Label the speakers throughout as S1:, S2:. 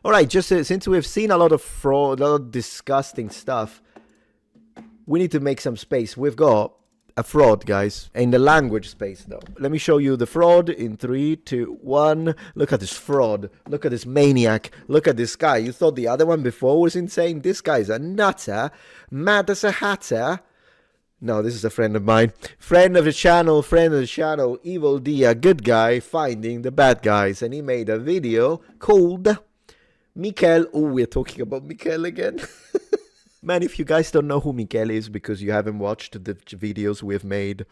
S1: All right, just since we've seen a lot of fraud, a lot of disgusting stuff, we need to make some space. We've got a fraud, guys, in the language space, though. Let me show you the fraud in 3, 2, 1. Look at this fraud. Look at this maniac. Look at this guy. You thought the other one before was insane? This guy's a nutter, mad as a hatter. No, this is a friend of mine. Friend of the channel, Evil D, a good guy finding the bad guys. And he made a video called Mikel. Oh, we're talking about Mikel again. Man, if you guys don't know who Mikel is because you haven't watched the videos we've made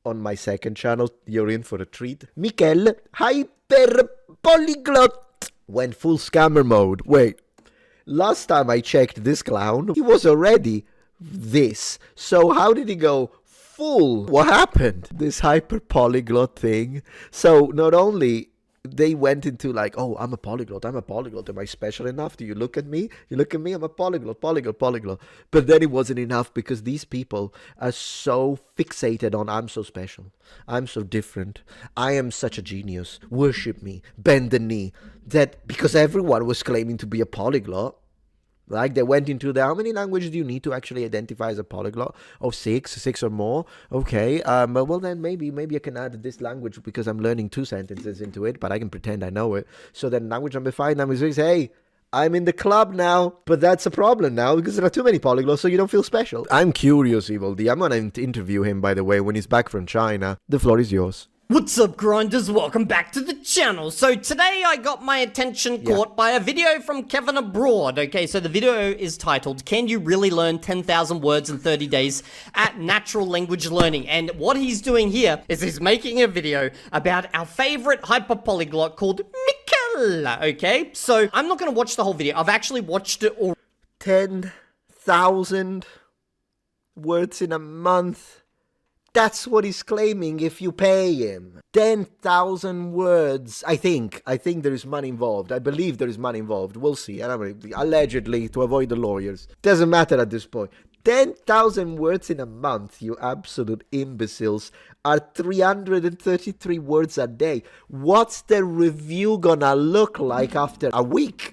S1: on my second channel, you're in for a treat. Mikel, hyper polyglot, went full scammer mode. Wait, last time I checked this clown, he was already this. So how did he go full? What happened? This hyper polyglot thing. So not only they went into like, oh, I'm a polyglot. Am I special enough? Do you look at me? You look at me, I'm a polyglot. But then it wasn't enough because these people are so fixated on I'm so special. I'm so different. I am such a genius. Worship me. Bend the knee. That because everyone was claiming to be a polyglot, like they went into how many languages do you need to actually identify as a polyglot? Oh, six or more. Okay. Well then maybe I can add this language because I'm learning 2 sentences into it, but I can pretend I know it. So then language number 5, number 6. Hey, I'm in the club now, but that's a problem now because there are too many polyglots, so you don't feel special. I'm curious, Evil D. I'm gonna interview him, by the way, when he's back from China. The floor is yours.
S2: What's up, grinders? Welcome back to the channel. So today I got my attention caught by a video from Kevin Abroad. Okay, so the video is titled, Can You Really Learn 10,000 Words in 30 Days at Natural Language Learning? And what he's doing here is he's making a video about our favorite hyperpolyglot called Mikel. Okay, so I'm not going to watch the whole video. I've actually watched it all.
S1: 10,000 words in a month. That's what he's claiming if you pay him. 10,000 words. I think there is money involved. I believe there is money involved. We'll see. Allegedly, to avoid the lawyers. Doesn't matter at this point. 10,000 words in a month, you absolute imbeciles, are 333 words a day. What's the review gonna look like after a week?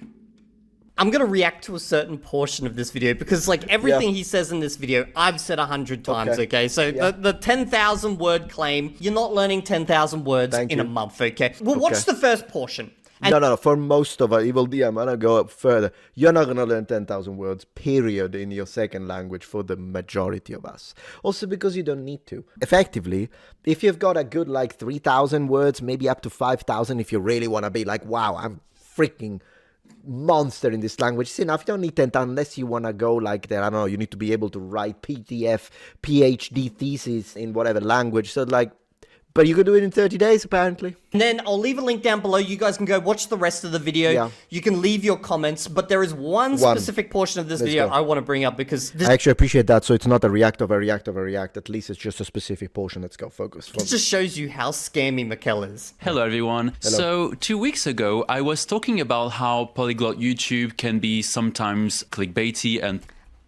S2: I'm going to react to a certain portion of this video because, like, everything he says in this video, I've said 100 times, okay? So the 10,000 word claim, you're not learning 10,000 words in a month, okay? Well, watch the first portion.
S1: No, for most of us, Evil D, I'm going to go up further. You're not going to learn 10,000 words, period, in your second language for the majority of us. Also because you don't need to. Effectively, if you've got a good, like, 3,000 words, maybe up to 5,000 if you really want to be like, wow, I'm freaking monster in this language. It's enough. You don't need 10,000 unless you want to go like that. I don't know. You need to be able to write PTF, PhD thesis in whatever language. So like, but you can do it in 30 days apparently.
S2: And then I'll leave a link down below. You guys can go watch the rest of the video. Yeah. You can leave your comments, but there is one specific portion of this video I want to bring up because
S1: I actually appreciate that. So it's not a react of a react of a react. At least it's just a specific portion. Let's go focus.
S2: It just shows you how scammy Mikel is.
S3: Hello everyone. Hello. So 2 weeks ago, I was talking about how polyglot YouTube can be sometimes clickbaity and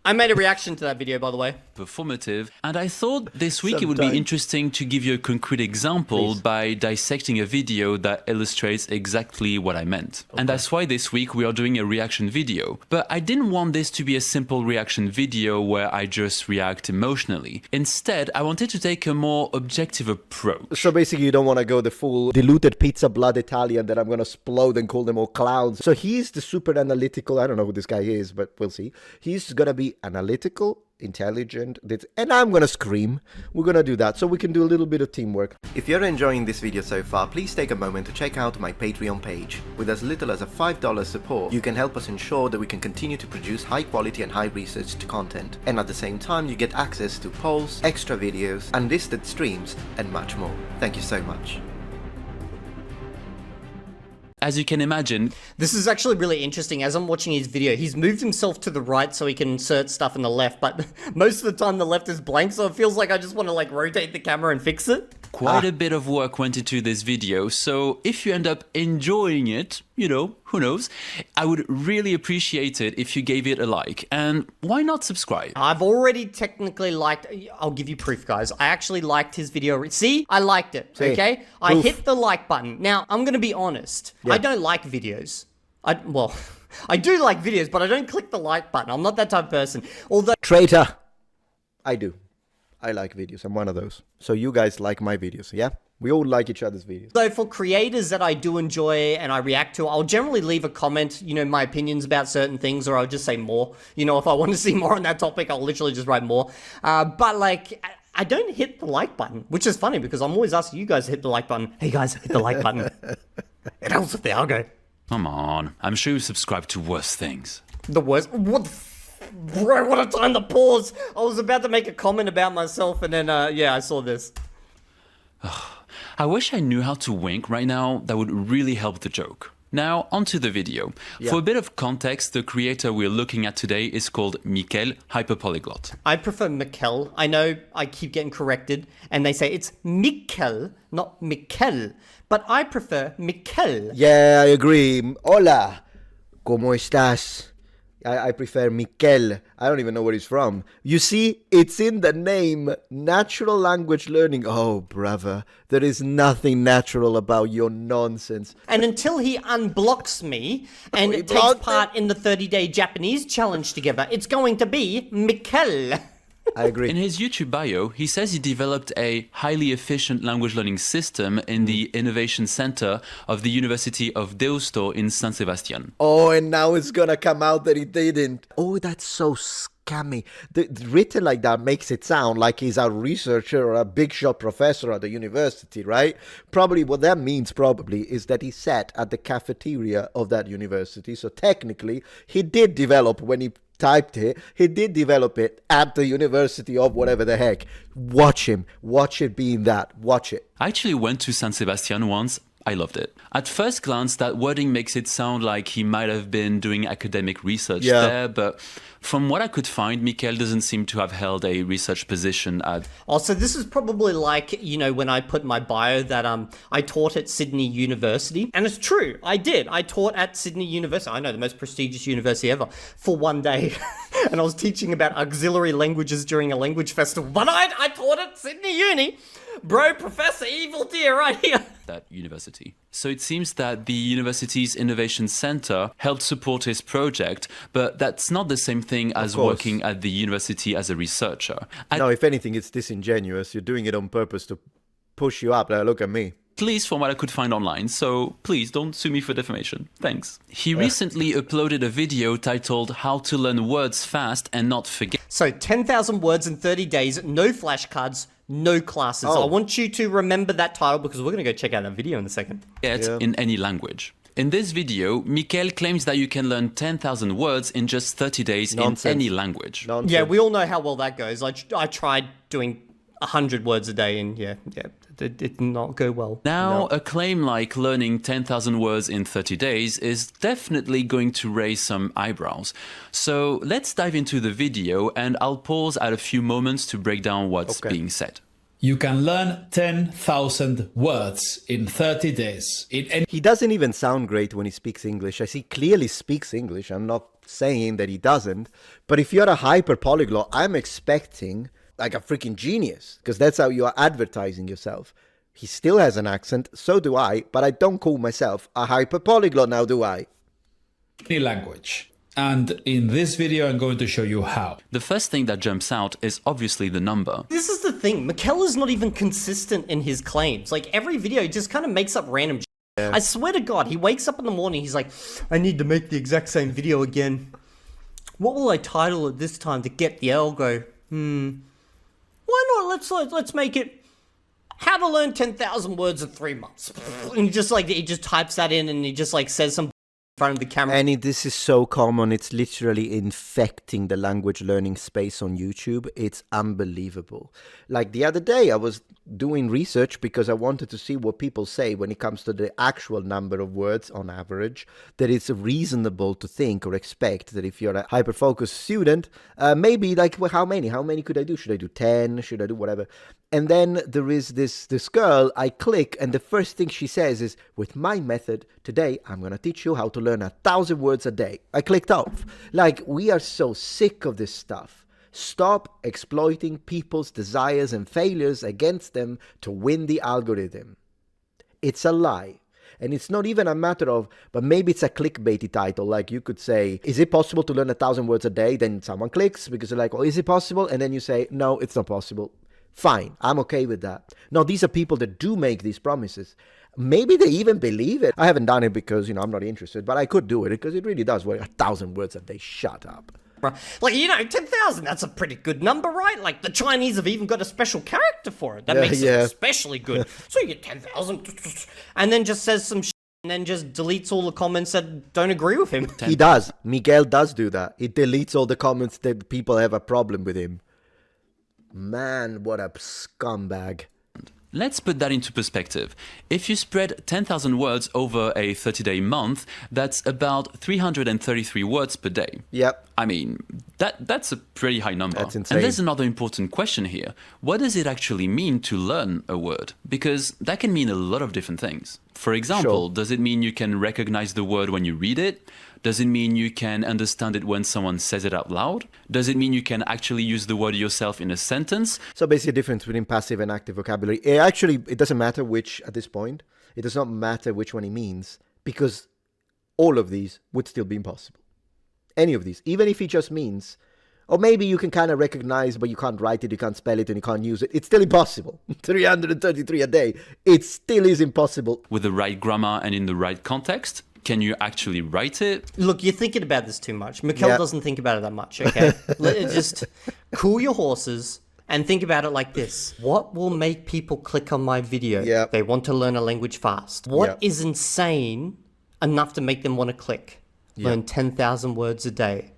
S2: I made a reaction to that video, by the way.
S3: Performative. And I thought this week it would be interesting to give you a concrete example by dissecting a video that illustrates exactly what I meant. Okay. And that's why this week we are doing a reaction video. But I didn't want this to be a simple reaction video where I just react emotionally. Instead, I wanted to take a more objective approach.
S1: So basically you don't want to go the full diluted pizza blood Italian that I'm going to explode and call them all clowns. So he's the super analytical, I don't know who this guy is, but we'll see. He's going to be analytical, intelligent, and I'm gonna scream. We're gonna do that so we can do a little bit of teamwork. If you're enjoying this video so far, please take a moment to check out my Patreon page. With as little as a $5 support, you can help us ensure that we can continue to produce high quality and high researched content. And at the same time, you get access to polls, extra videos, unlisted streams, and much more. Thank you so much.
S3: As you can imagine,
S2: this is actually really interesting. As I'm watching his video, he's moved himself to the right so he can insert stuff in the left, but most of the time the left is blank, so it feels like I just want to like rotate the camera and fix it.
S3: Quite a bit of work went into this video, so if you end up enjoying it, you know, who knows, I would really appreciate it if you gave it a like, and why not subscribe?
S2: I've already technically liked, I'll give you proof, guys. I actually liked his video. See, I liked it, okay? I hit the like button. Now, I'm going to be honest. I don't like videos. Well, I do like videos, but I don't click the like button. I'm not that type of person. Although
S1: Traitor. I do. I like videos. I'm one of those. So you guys like my videos, yeah? We all like each other's videos.
S2: So for creators that I do enjoy and I react to, I'll generally leave a comment, my opinions about certain things, or I'll just say more. If I want to see more on that topic, I'll literally just write more. But like, I don't hit the like button, which is funny because I'm always asking you guys to hit the like button. Hey guys, hit the like button. It helps with the algo.
S3: Come on, I'm sure you subscribe to worse things.
S2: The worst. Bro, what a time to pause. I was about to make a comment about myself and then, I saw this.
S3: I wish I knew how to wink right now. That would really help the joke. Now, onto the video.
S1: Yeah.
S3: For a bit of context, the creator we're looking at today is called Mikel, Hyperpolyglot.
S2: I prefer Mikel. I know I keep getting corrected, and they say it's Mikel, not Mikel. But I prefer Mikel.
S1: Yeah, I agree. Hola. ¿Cómo estás? I prefer Mikel. I don't even know where he's from. You see, it's in the name. Natural language learning. Oh, brother. There is nothing natural about your nonsense.
S2: And until he unblocks me and takes part in the 30-day Japanese challenge together, it's going to be Mikel.
S1: I agree.
S3: In his YouTube bio, he says he developed a highly efficient language learning system in the Innovation Center of the University of Deusto in San Sebastian.
S1: Oh, and now it's gonna come out that he didn't. Oh, that's so scammy. Written like that makes it sound like he's a researcher or a big shot professor at the university, right? Probably what that means is that he sat at the cafeteria of that university. So technically, he did develop when he typed it, he did develop it at the university of whatever the heck. Watch him. Watch it being that. Watch it.
S3: I actually went to San Sebastian once. I loved it. At first glance, that wording makes it sound like he might have been doing academic research there, but from what I could find, Mikel doesn't seem to have held a research position at...
S2: Oh, so this is probably like, when I put in my bio that I taught at Sydney University. And it's true, I did. I taught at Sydney University. I know, the most prestigious university ever, for one day. And I was teaching about auxiliary languages during a language festival. But I taught at Sydney Uni. Bro, Professor Evil Deer right here.
S3: That university. So it seems that the university's Innovation Center helped support his project, but that's not the same thing as working at the university as a researcher.
S1: No, if anything, it's disingenuous. You're doing it on purpose to push you up. Like, look at me.
S3: At least from what I could find online, so please don't sue me for defamation. Thanks. He recently uploaded a video titled How to Learn Words Fast and Not Forget.
S2: So 10,000 words in 30 days, no flashcards, no classes. I want you to remember that title because we're going to go check out that video in a second.
S3: In any language. In this video, Mikel claims that you can learn 10,000 words in just 30 days in any language.
S1: Nonsense.
S2: Yeah, we all know how well that goes. I tried doing 100 words a day and it did not go well.
S3: Now, a claim like learning 10,000 words in 30 days is definitely going to raise some eyebrows. So let's dive into the video and I'll pause at a few moments to break down what's being said.
S4: You can learn 10,000 words in 30 days.
S1: He doesn't even sound great when he speaks English. As he clearly speaks English. I'm not saying that he doesn't. But if you're a hyper polyglot, I'm expecting like a freaking genius, because that's how you are advertising yourself. He still has an accent, so do I, but I don't call myself a hyper polyglot now, do I?
S4: Any language. And in this video, I'm going to show you how.
S3: The first thing that jumps out is obviously the number.
S2: This is the thing. Mikel is not even consistent in his claims. Like, every video, he just kind of makes up random shit. I swear to God, he wakes up in the morning, he's like, I need to make the exact same video again. What will I title it this time to get the algo? Why not? Let's make it how to learn 10,000 words in 3 months. And he just types that in and he just like says some in front of the camera.
S1: And this is so common. It's literally infecting the language learning space on YouTube. It's unbelievable. Like the other day, I was doing research because I wanted to see what people say when it comes to the actual number of words on average, that it's reasonable to think or expect that if you're a hyper-focused student, maybe like, well, how many could I do? Should I do 10? Should I do whatever? And then there is this girl, I click, and the first thing she says is, with my method, today I'm going to teach you how to learn 1,000 words a day. I clicked off. Like, we are so sick of this stuff. Stop exploiting people's desires and failures against them to win the algorithm. It's a lie. And it's not even a matter of, but maybe it's a clickbaity title. Like you could say, is it possible to learn 1,000 words a day? Then someone clicks because they're like, well, is it possible? And then you say, no, it's not possible. Fine, I'm okay with that. No, these are people that do make these promises. Maybe they even believe it. I haven't done it because, I'm not interested, but I could do it because it really does work. 1,000 words a day. Shut up.
S2: Like, 10,000, that's a pretty good number, right? Like, the Chinese have even got a special character for it. That makes it especially good. So you get 10,000, and then just says some shit, and then just deletes all the comments that don't agree with him.
S1: He does. Miguel does do that. He deletes all the comments that people have a problem with him. Man, what a scumbag.
S3: Let's put that into perspective. If you spread 10,000 words over a 30-day month, that's about 333 words per day.
S1: Yep.
S3: I mean, that's a pretty high number.
S1: That's insane.
S3: And there's another important question here. What does it actually mean to learn a word? Because that can mean a lot of different things. For example, does it mean you can recognize the word when you read it? Does it mean you can understand it when someone says it out loud? Does it mean you can actually use the word yourself in a sentence?
S1: So basically the difference between passive and active vocabulary. It doesn't matter which at this point. It does not matter which one it means because all of these would still be impossible. Any of these. Even if it just means, or maybe you can kind of recognize, but you can't write it, you can't spell it, and you can't use it. It's still impossible. 333 a day. It still is impossible.
S3: With the right grammar and in the right context? Can you actually write it?
S2: Look, you're thinking about this too much. Mikkel doesn't think about it that much, okay? Just cool your horses and think about it like this. What will make people click on my video?
S1: Yep.
S2: They want to learn a language fast. What is insane enough to make them want to click? Learn 10,000 words a day.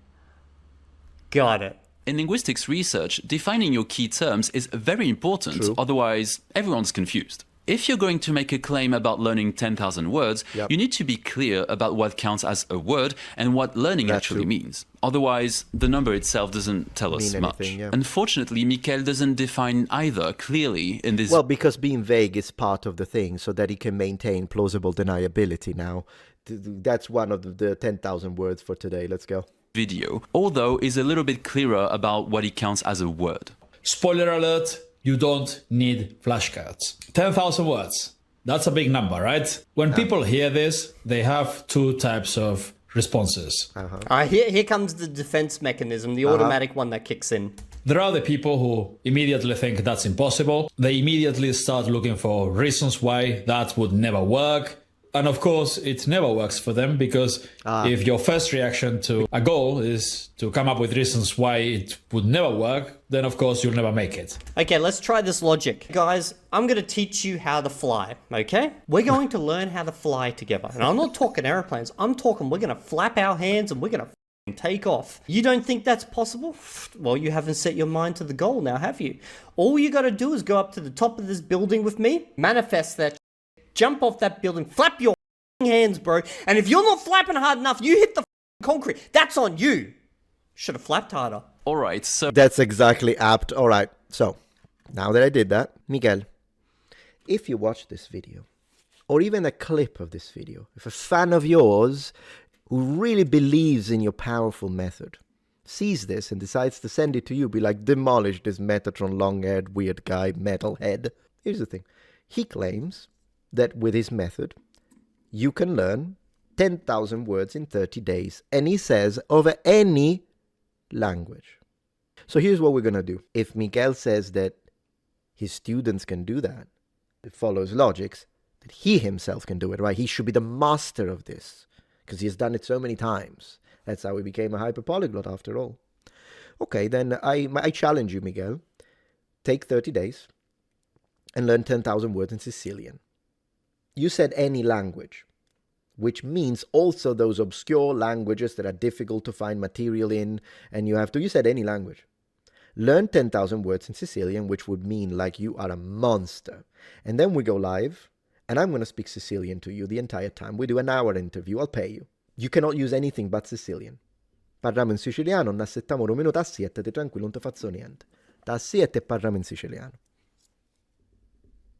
S2: Got it.
S3: In linguistics research, defining your key terms is very important.
S1: True.
S3: Otherwise, everyone's confused. If you're going to make a claim about learning 10,000 words, you need to be clear about what counts as a word and what learning actually means. Otherwise, the number itself doesn't tell us much. Unfortunately, Mikkel doesn't define either clearly in this...
S1: Well, because being vague is part of the thing, so that he can maintain plausible deniability now. That's one of the 10,000 words for today. Let's go.
S3: Video, although is a little bit clearer about what it counts as a word.
S4: Spoiler alert. You don't need flashcards. 10,000 words. That's a big number, right? When people hear this, they have two types of responses.
S2: Here comes the defense mechanism, the automatic one that kicks in.
S4: There are the people who immediately think that's impossible. They immediately start looking for reasons why that would never work. And of course, it never works for them because if your first reaction to a goal is to come up with reasons why it would never work, then of course you'll never make it.
S2: Okay, let's try this logic. Guys, I'm going to teach you how to fly, okay? We're going to learn how to fly together. And I'm not talking airplanes. I'm talking we're going to flap our hands and we're going to take off. You don't think that's possible? Well, you haven't set your mind to the goal now, have you? All you got to do is go up to the top of this building with me, manifest that, jump off that building, flap your hands, bro. And if you're not flapping hard enough, you hit the concrete. That's on you. Should have flapped harder.
S3: All right, so...
S1: That's exactly apt. All right, so now that I did that, Miguel, if you watch this video, or even a clip of this video, if a fan of yours who really believes in your powerful method sees this and decides to send it to you, be like, demolish this Metatron long-haired weird guy, metalhead. Here's the thing. He claims that with his method, you can learn 10,000 words in 30 days. And he says over any language. So here's what we're going to do. If Miguel says that his students can do that, it follows logics that he himself can do it, right? He should be the master of this because he has done it so many times. That's how he became a hyperpolyglot after all. Okay, then I challenge you, Miguel. Take 30 days and learn 10,000 words in Sicilian. You said any language, which means also those obscure languages that are difficult to find material in, and you said any language. Learn 10,000 words in Sicilian, which would mean like you are a monster. And then we go live, and I'm going to speak Sicilian to you the entire time. We do an hour interview, I'll pay you. You cannot use anything but Sicilian. Parliamo in siciliano, non assettiamo un minuto, assiettate tranquillo, non ti faccio niente. T'assiette e parliamo in siciliano.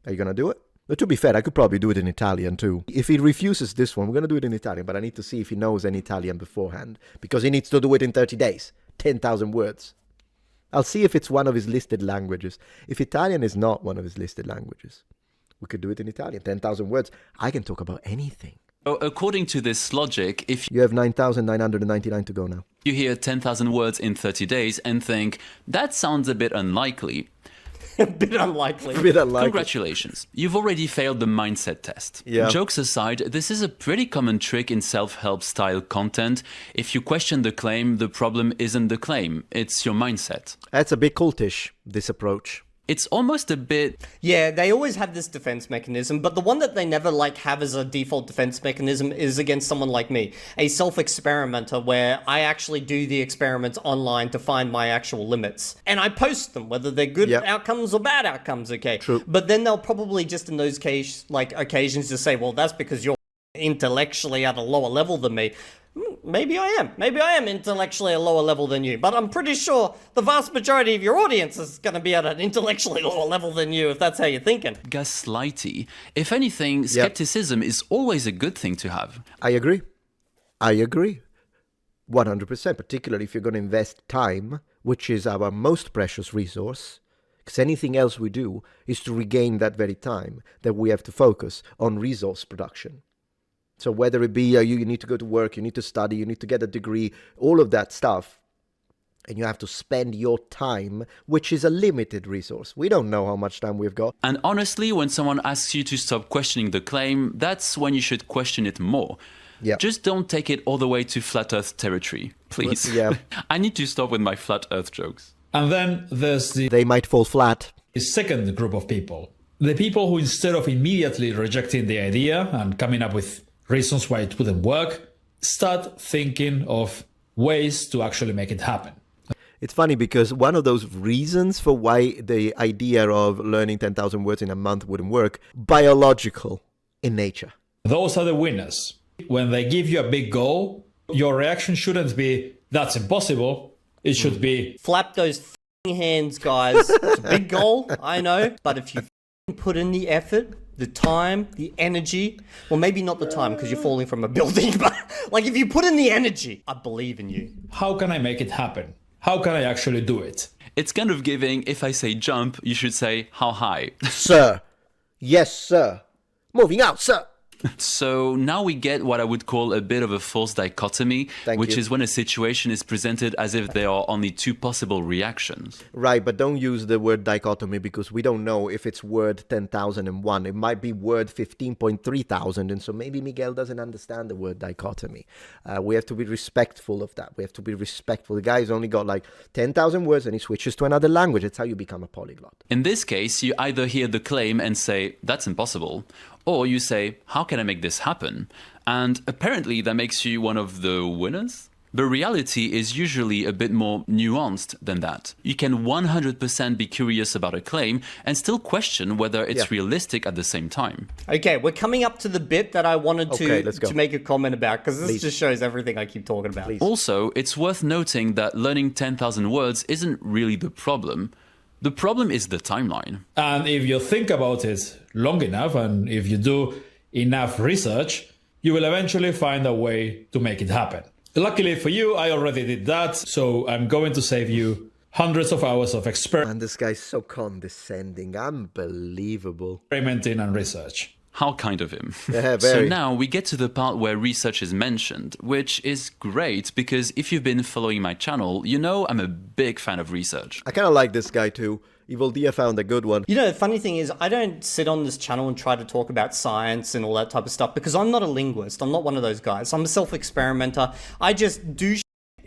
S1: Are you going to do it? But to be fair, I could probably do it in Italian too. If he refuses this one, we're going to do it in Italian, but I need to see if he knows any Italian beforehand, because he needs to do it in 30 days. 10,000 words. I'll see if it's one of his listed languages. If Italian is not one of his listed languages, We could do it in Italian. 10,000 words. I can talk about anything.
S3: So according to this logic, if
S1: You have 9,999 to go now.
S3: you hear 10,000 words in 30 days and think, that sounds a bit unlikely,
S2: A bit unlikely.
S1: A bit unlikely.
S3: congratulations, you've already failed the mindset test.
S1: Yeah.
S3: Jokes aside, this is a pretty common trick in self-help style content. If you question the claim, the problem isn't the claim, it's your mindset.
S1: That's a bit cultish, this approach.
S3: It's almost a bit...
S2: Yeah, they always have this defense mechanism, but the one that they never have as a default defense mechanism is against someone like me, a self-experimenter where I actually do the experiments online to find my actual limits. And I post them, whether they're good
S1: Yep.
S2: outcomes or bad outcomes, okay?
S1: True.
S2: But then they'll probably just in those occasions just say, well, that's because you're intellectually at a lower level than me. Maybe I am. Maybe I am intellectually a lower level than you, but I'm pretty sure the vast majority of your audience is going to be at an intellectually lower level than you if that's how you're thinking.
S3: gaslighty. If anything, skepticism is always a good thing to have.
S1: I agree. 100%, particularly if you're going to invest time, which is our most precious resource, because anything else we do is to regain that very time that we have to focus on resource production. So whether it be you need to go to work, you need to study, you need to get a degree, all of that stuff, and you have to spend your time, which is a limited resource. We don't know how much time we've got.
S3: And honestly, when someone asks you to stop questioning the claim, that's when you should question it more.
S1: Yeah.
S3: Just don't take it all the way to flat earth territory, please.
S1: Yeah.
S3: I need to stop with my flat earth jokes.
S4: And then there's the
S1: They might fall flat.
S4: second group of people. The people who, instead of immediately rejecting the idea and coming up with reasons why it wouldn't work, start thinking of ways to actually make it happen.
S1: It's funny because one of those reasons for why the idea of learning 10,000 words in a month wouldn't work, biological in nature.
S4: Those are the winners. When they give you a big goal, your reaction shouldn't be, that's impossible. It should be,
S2: Flap those hands, guys. It's a big goal, I know, but if you put in the effort, the time, the energy, well, maybe not the time because you're falling from a building, but like if you put in the energy, I believe in you.
S4: how can I make it happen? How can I actually do it?
S3: It's kind of giving, if I say jump, you should say how high.
S1: Sir. Yes, sir. Moving out, sir.
S3: So now we get what I would call a bit of a false dichotomy, which
S1: you.
S3: is when a situation is presented as if there are only two possible reactions.
S1: Right, but don't use the word dichotomy because we don't know if it's word 10,001. It might be word 15.3,000, and so maybe Miguel doesn't understand the word dichotomy. We have to be respectful of that. We have to be respectful. The guy's only got like 10,000 words and he switches to another language. It's how you become a polyglot.
S3: In this case, you either hear the claim and say, that's impossible, or you say, how can I make this happen? And apparently that makes you one of the winners. The reality is usually a bit more nuanced than that. You can 100% be curious about a claim and still question whether it's realistic at the same time.
S2: Okay, we're coming up to the bit that I wanted
S1: let's go.
S2: to make a comment about because this
S1: Please.
S2: just shows everything I keep talking about.
S1: Please.
S3: Also, it's worth noting that learning 10,000 words isn't really the problem. The problem is the timeline.
S4: And if you think about it long enough and if you do enough research, you will eventually find a way to make it happen. Luckily for you, I already did that, so I'm going to save you hundreds of hours of
S1: And this guy's so condescending. Unbelievable.
S4: experimenting and research.
S3: How kind of him.
S1: Yeah,
S3: So
S1: very.
S3: now we get to the part where research is mentioned, which is great because if you've been following my channel, you know I'm a big fan of research.
S1: I kind of like this guy too. Evil Dia found a good one.
S2: You know, the funny thing is, I don't sit on this channel and try to talk about science and all that type of stuff because I'm not a linguist. I'm not one of those guys. I'm a self-experimenter. I just do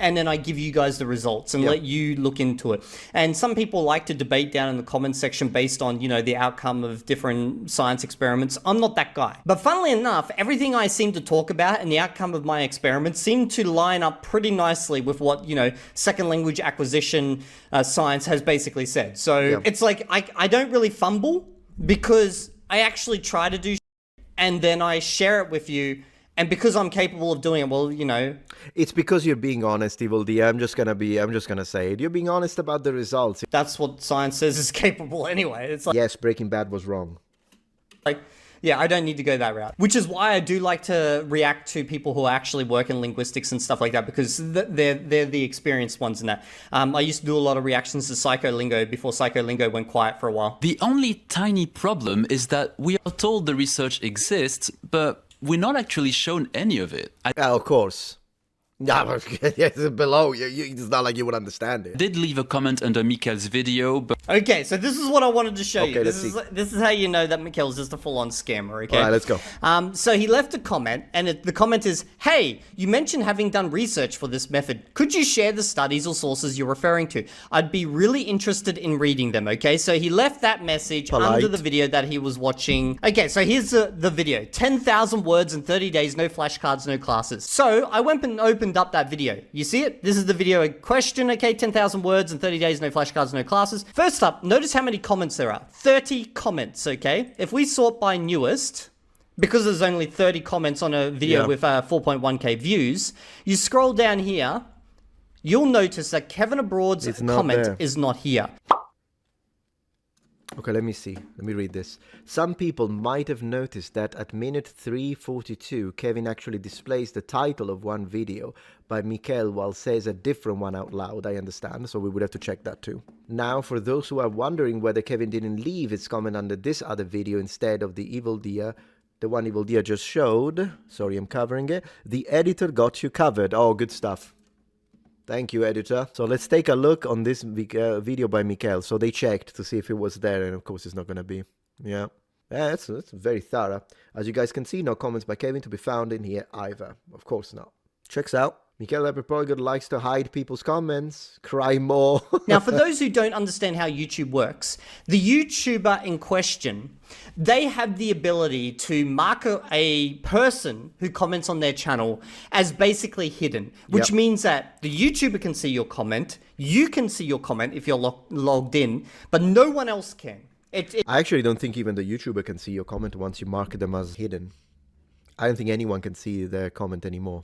S2: and then I give you guys the results and let you look into it. And some people like to debate down in the comments section based on, you know, the outcome of different science experiments. I'm not that guy. But funnily enough, everything I seem to talk about and the outcome of my experiments seem to line up pretty nicely with what, you know, second language acquisition science has basically said. So it's like, I don't really fumble because I actually try to do and then I share it with you. And because I'm capable of doing it, well, you know.
S1: It's because you're being honest, Evil Dia. I'm just gonna say it. You're being honest about the results.
S2: That's what science says is capable anyway. It's like,
S1: Yes, Breaking Bad was wrong.
S2: like Yeah, I don't need to go that route. Which is why I do like to react to people who actually work in linguistics and stuff like that, because they're the experienced ones in that. I used to do a lot of reactions to Psycholingo before Psycholingo went quiet for a while.
S3: The only tiny problem is that we are told the research exists, but we're not actually shown any of it.
S1: Of course. Yeah, but it's below. It's not like you would understand it.
S3: I did leave a comment under Mikael's video, but...
S2: Okay, so this is what I wanted to show you.
S1: This
S2: is how you know that Mikael's just a full-on scammer, okay?
S1: All right, let's go.
S2: So he left a comment, and the comment is, hey, you mentioned having done research for this method. Could you share the studies or sources you're referring to? I'd be really interested in reading them, okay? So he left that message under the video that he was watching. Okay, so here's the video. 10,000 words in 30 days, no flashcards, no classes. So I went and opened up that video. You see it? This is the video in question, okay? 10,000 words in 30 days, no flashcards, no classes. First up, notice how many comments there are. 30 comments, okay? If we sort by newest, because there's only 30 comments on a video with 4.1k views, you scroll down here, you'll notice that Kevin Abroad's comment is not here.
S1: Okay, let me see. Let me read this. Some people might have noticed that at minute 3:42, Kevin actually displays the title of one video by Mikael while says a different one out loud. I understand, so we would have to check that too. Now, for those who are wondering whether Kevin didn't leave his comment under this other video instead of the Evil Dia, the one Evil Dia just showed, sorry, I'm covering it, the editor got you covered. Oh, good stuff. Thank you, editor. So let's take a look on this video by Mikael. So they checked to see if it was there, and of course it's not going to be. Yeah, that's very thorough. As you guys can see, no comments by Kevin to be found in here either. Of course not. Checks out. Mikael Leperpolgod likes to hide people's comments. Cry more.
S2: Now, for those who don't understand how YouTube works, the YouTuber in question, they have the ability to mark a person who comments on their channel as basically hidden, which means that the YouTuber can see your comment, you can see your comment if you're logged in, but no one else can.
S1: I actually don't think even the YouTuber can see your comment once you mark them as hidden. I don't think anyone can see their comment anymore.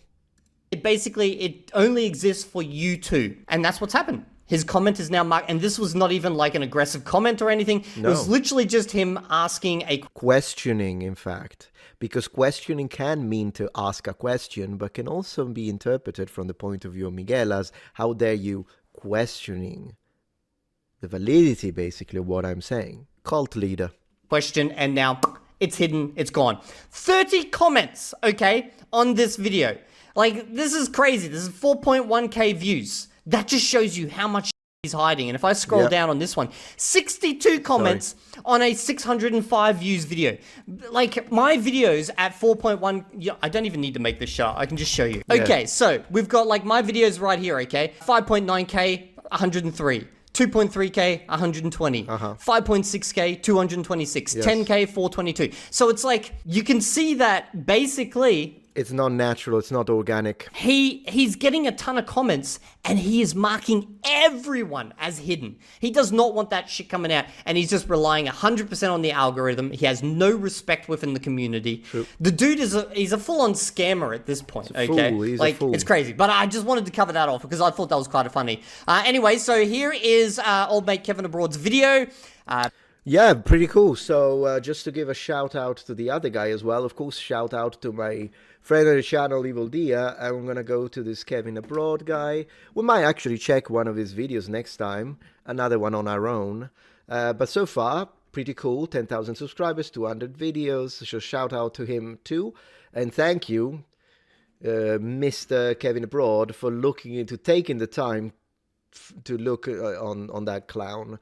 S2: It only exists for you two, and that's what's happened. His comment is now marked, and this was not even like an aggressive comment or anything. No. It was literally just him asking a...
S1: Questioning, in fact. Because questioning can mean to ask a question, but can also be interpreted from the point of view of Miguel as, how dare you questioning the validity, basically, of what I'm saying. Cult leader.
S2: Question, and now it's hidden, it's gone. 30 comments, okay, on this video. Like, this is crazy. This is 4.1k views. That just shows you how much he's hiding. And if I scroll down on this one, 62 comments on a 605 views video. Like, my videos at 4.1... I don't even need to make this chart. I can just show you. Yeah. Okay, so we've got, like, my videos right here, okay? 5.9k, 103. 2.3k, 120. 5.6k, 226. 10k, 422. So it's like, you can see that basically...
S1: It's not natural. It's not organic.
S2: He's getting a ton of comments, and he is marking everyone as hidden. He does not want that shit coming out, and he's just relying 100% on the algorithm. He has no respect within the community. True. The dude he's a full-on scammer at this point.
S1: He's a fool.
S2: It's crazy. But I just wanted to cover that off because I thought that was quite funny. Anyway, so here is old mate Kevin Abroad's video.
S1: Yeah, pretty cool. So just to give a shout out to the other guy as well, of course, shout out to my friend of the channel, Evil Dia. I'm going to go to this Kevin Abroad guy. We might actually check one of his videos next time, another one on our own. But so far, pretty cool. 10,000 subscribers, 200 videos. So shout out to him too. And thank you, Mr. Kevin Abroad, for taking the time to look on that clown.